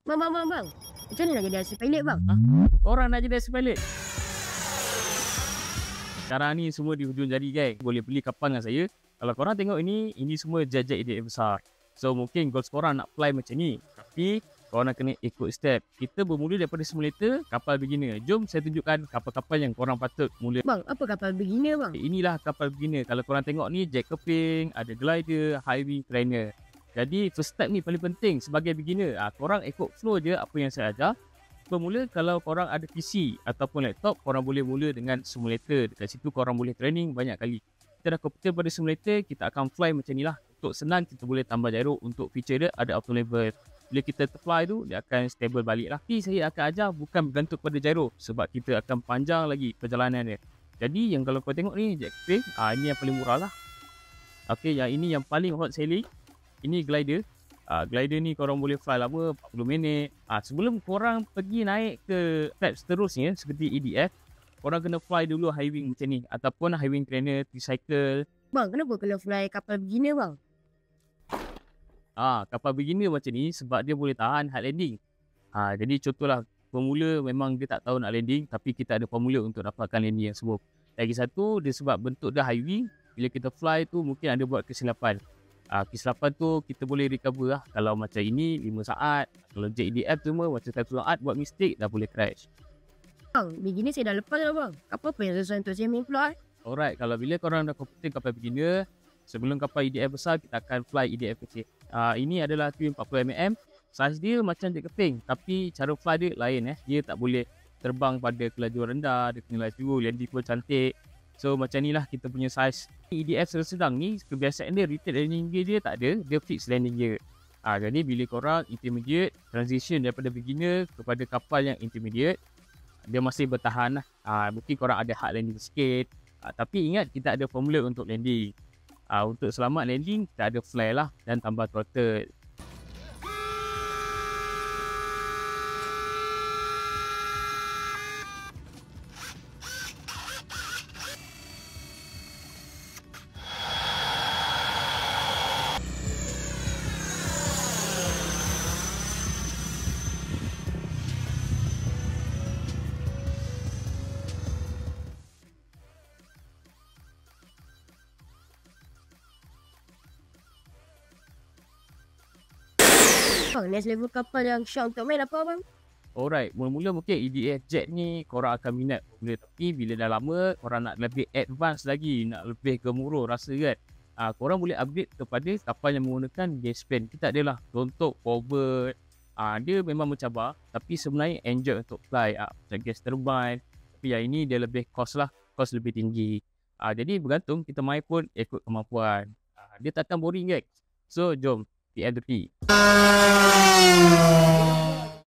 Bang. Macam mana nak jadi asal pilot bang? Ha? Orang nak jadi pilot. Sekarang ni semua di hujung jari geng. Boleh beli kapal dengan saya. Kalau korang tengok ini semua jet-jet idea besar. So mungkin goals korang nak fly macam ni. Tapi korang kena ikut step. Kita bermula daripada simulator kapal beginner. Jom saya tunjukkan kapal-kapal yang korang patut mula. Bang, apa kapal beginner bang? Inilah kapal beginner. Kalau korang tengok ni jet keping, ada glider, high wing trainer. Jadi first step ni paling penting sebagai beginner. Korang ikut flow je apa yang saya ajar. Bermula kalau korang ada PC ataupun laptop, korang boleh mula dengan simulator. Dekat situ korang boleh training banyak kali. Kita dah komputer pada simulator, kita akan fly macam ni lah. Untuk senang kita boleh tambah gyro. Untuk feature dia ada auto level. Bila kita fly tu, dia akan stable balik lah. Tapi saya akan ajar bukan bergantung pada gyro. Sebab kita akan panjang lagi perjalanan dia. Jadi yang kalau kau tengok ni jet keping, ini yang paling murah lah. Okay, yang ini yang paling hot selling. Ini glider. Glider ni korang boleh fly lama 40 minit. Sebelum korang pergi naik ke step seterusnya seperti EDF, korang kena fly dulu high wing macam ni ataupun high wing trainer, tricycle. Bang, kenapa kalau fly kapal beginner bang? Kapal beginner macam ni sebab dia boleh tahan hard landing. Jadi contohlah pemula memang dia tak tahu nak landing, tapi kita ada formula untuk dapatkan landing yang smooth. Lagi satu, dia sebab bentuk dah high wing, bila kita fly tu mungkin ada buat kesilapan. Kesilapan tu kita boleh recover lah. Kalau macam ini 5 saat. Kalau jet EDF tu macam 1 saat buat mistake dah boleh crash. Bang, beginner saya dah lepas dah bang. Kapal apa yang sesuai untuk saya main fly? Alright, kalau bila korang dah komputer kapal beginner, sebelum kapal EDF besar kita akan fly EDF kecil. Ini adalah twin 40mm. Saiz dia macam jet keping, tapi cara fly dia lain. Dia tak boleh terbang pada kelajuan rendah, dia kena laju, landing pun cantik. So macam ni lah kita punya saiz. EDF sedang ni kebiasaan dia return landing gear dia tak ada, dia fix landing gear. Jadi bila korang intermediate, transition daripada beginner kepada kapal yang intermediate, dia masih bertahan lah. Mungkin korang ada hard landing sikit, tapi ingat kita ada formula untuk landing. Untuk selamat landing kita ada flare lah dan tambah throttle. Bang, next level kapal yang Syah untuk main apa bang? Alright, mula-mula mungkin EDF jet ni korang akan minat mula, tapi bila dah lama korang nak lebih advance lagi, nak lebih gemuruh rasa kan. Korang boleh upgrade kepada kapal yang menggunakan gas fan. Kita adalah untuk forward. Dia memang mencabar, tapi sebenarnya enjoy untuk fly. Macam gas turbine. Tapi yang ini dia lebih cost lah, cost lebih tinggi. Jadi bergantung kita main pun ikut kemampuan. Dia takkan boring guys. So jom PM3.